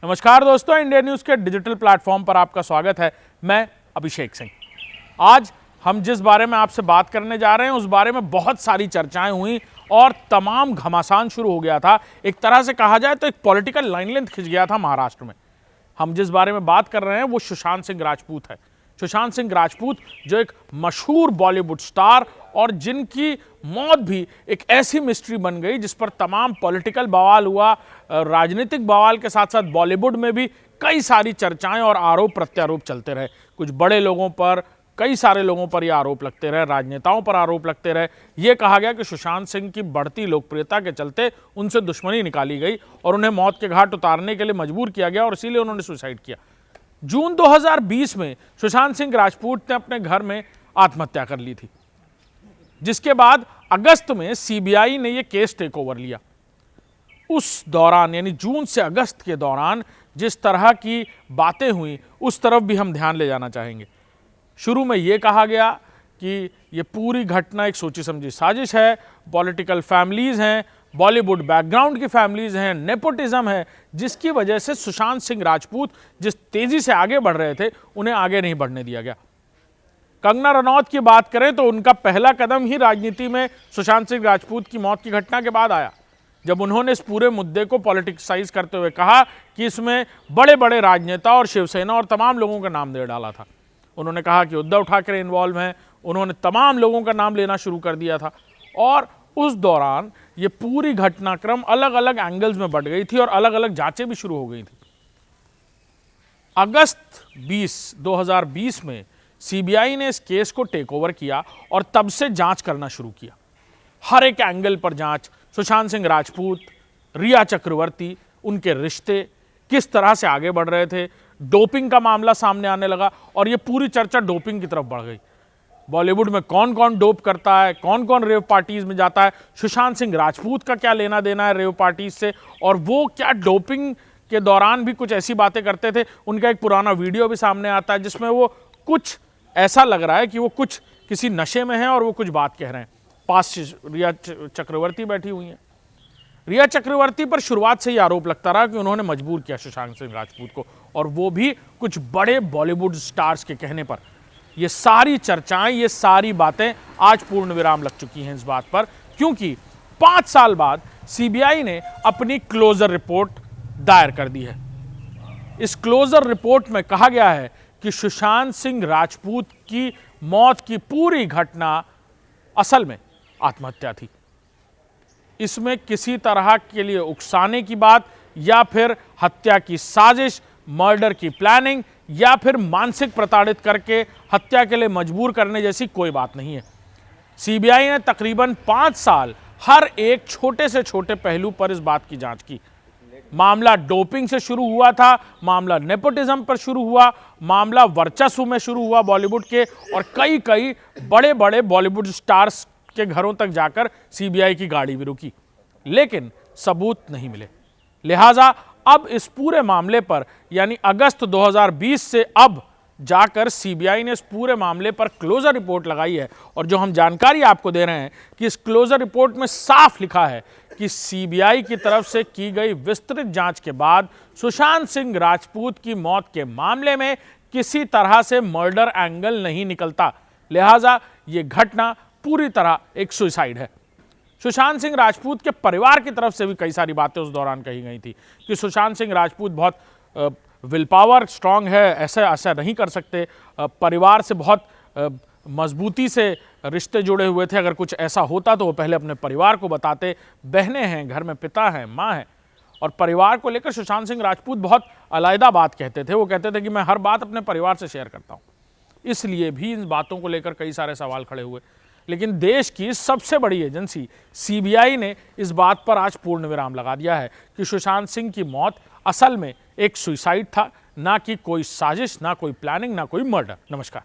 नमस्कार दोस्तों, India news के डिजिटल प्लेटफॉर्म पर आपका स्वागत है। मैं अभिषेक सिंह। आज हम जिस बारे में आपसे बात करने जा रहे हैं उस बारे में बहुत सारी चर्चाएं हुई और तमाम घमासान शुरू हो गया था। एक तरह से कहा जाए तो एक पॉलिटिकल लाइन लेंथ खिंच गया था महाराष्ट्र में। हम जिस बारे में बात कर रहे हैं वो सुशांत सिंह राजपूत है। सुशांत सिंह राजपूत जो एक मशहूर बॉलीवुड स्टार और जिनकी मौत भी एक ऐसी मिस्ट्री बन गई जिस पर तमाम पॉलिटिकल बवाल हुआ, राजनीतिक बवाल के साथ साथ बॉलीवुड में भी कई सारी चर्चाएं और आरोप प्रत्यारोप चलते रहे। कुछ बड़े लोगों पर, कई सारे लोगों पर यह आरोप लगते रहे, राजनेताओं पर आरोप लगते रहे। यह कहा गया कि सुशांत सिंह की बढ़ती लोकप्रियता के चलते उनसे दुश्मनी निकाली गई और उन्हें मौत के घाट उतारने के लिए मजबूर किया गया और इसीलिए उन्होंने सुसाइड किया। जून 2020 में सुशांत सिंह राजपूत ने अपने घर में आत्महत्या कर ली थी, जिसके बाद अगस्त में सीबीआई ने यह केस टेक ओवर लिया। उस दौरान यानी जून से अगस्त के दौरान जिस तरह की बातें हुई उस तरफ भी हम ध्यान ले जाना चाहेंगे। शुरू में यह कहा गया कि यह पूरी घटना एक सोची समझी साजिश है, पॉलिटिकल फैमिलीज हैं, बॉलीवुड बैकग्राउंड की फैमिलीज हैं, नेपोटिज्म है, जिसकी वजह से सुशांत सिंह राजपूत जिस तेजी से आगे बढ़ रहे थे उन्हें आगे नहीं बढ़ने दिया गया। कंगना रनौत की बात करें तो उनका पहला कदम ही राजनीति में सुशांत सिंह राजपूत की मौत की घटना के बाद आया, जब उन्होंने इस पूरे मुद्दे को पॉलिटिक्साइज करते हुए कहा कि इसमें बड़े बड़े राजनेता और शिवसेना और तमाम लोगों का नाम दे डाला था। उन्होंने कहा कि उद्धव ठाकरे इन्वॉल्व हैं, उन्होंने तमाम लोगों का नाम लेना शुरू कर दिया था और उस दौरान ये पूरी घटनाक्रम अलग अलग एंगल्स में बढ़ गई थी और अलग अलग जांचें भी शुरू हो गई थी। अगस्त 2020 में सीबीआई ने इस केस को टेक ओवर किया और तब से जांच करना शुरू किया। हर एक एंगल पर जांच, सुशांत सिंह राजपूत, रिया चक्रवर्ती, उनके रिश्ते किस तरह से आगे बढ़ रहे थे, डोपिंग का मामला सामने आने लगा और यह पूरी चर्चा डोपिंग की तरफ बढ़ गई। बॉलीवुड में कौन कौन डोप करता है, कौन कौन रेव पार्टीज में जाता है, सुशांत सिंह राजपूत का क्या लेना देना है रेव पार्टीज से, और वो क्या डोपिंग के दौरान भी कुछ ऐसी बातें करते थे। उनका एक पुराना वीडियो भी सामने आता है जिसमें वो कुछ ऐसा लग रहा है कि वो कुछ किसी नशे में हैं और वो कुछ बात कह रहे हैं। पास रिया चक्रवर्ती बैठी हुई हैं। रिया चक्रवर्ती पर शुरुआत से ही आरोप लगता रहा कि उन्होंने मजबूर किया सुशांत सिंह राजपूत को, और वो भी कुछ बड़े बॉलीवुड स्टार्स के कहने पर। ये सारी चर्चाएं, ये सारी बातें आज पूर्ण विराम लग चुकी हैं इस बात पर, क्योंकि 5 साल बाद सीबीआई ने अपनी क्लोजर रिपोर्ट दायर कर दी है। इस क्लोजर रिपोर्ट में कहा गया है कि सुशांत सिंह राजपूत की मौत की पूरी घटना असल में आत्महत्या थी। इसमें किसी तरह के लिए उकसाने की बात या फिर हत्या की साजिश, मर्डर की प्लानिंग या फिर मानसिक प्रताड़ित करके हत्या के लिए मजबूर करने जैसी कोई बात नहीं है। सीबीआई ने तकरीबन 5 साल हर एक छोटे से छोटे पहलू पर इस बात की जांच की। मामला डोपिंग से शुरू हुआ था, मामला नेपोटिज्म पर शुरू हुआ, मामला वर्चस्व में शुरू हुआ बॉलीवुड के, और कई कई बड़े बड़े बॉलीवुड स्टार्स के घरों तक जाकर सीबीआई की गाड़ी भी रुकी, लेकिन सबूत नहीं मिले। लिहाजा अब इस पूरे मामले पर यानी अगस्त 2020 से अब जाकर सीबीआई ने इस पूरे मामले पर क्लोजर रिपोर्ट लगाई है। और जो हम जानकारी आपको दे रहे हैं कि इस क्लोजर रिपोर्ट में साफ लिखा है कि सीबीआई की तरफ से की गई विस्तृत जांच के बाद सुशांत सिंह राजपूत की मौत के मामले में किसी तरह से मर्डर एंगल नहीं निकलता। लिहाजा यह घटना पूरी तरह एक सुसाइड है। सुशांत सिंह राजपूत के परिवार की तरफ से भी कई सारी बातें उस दौरान कही गई थी कि सुशांत सिंह राजपूत बहुत विल पावर स्ट्रांग है, ऐसा नहीं कर सकते, परिवार से बहुत मजबूती से रिश्ते जुड़े हुए थे, अगर कुछ ऐसा होता तो वो पहले अपने परिवार को बताते। बहनें हैं, घर में पिता हैं, माँ है, और परिवार को लेकर सुशांत सिंह राजपूत बहुत अलग बात कहते थे। वो कहते थे कि मैं हर बात अपने परिवार से शेयर करता हूँ। इसलिए भी इन बातों को लेकर कई सारे सवाल खड़े हुए, लेकिन देश की सबसे बड़ी एजेंसी सीबीआई ने इस बात पर आज पूर्ण विराम लगा दिया है कि सुशांत सिंह की मौत असल में एक सुसाइड था, ना कि कोई साजिश, ना कोई प्लानिंग, ना कोई मर्डर। नमस्कार।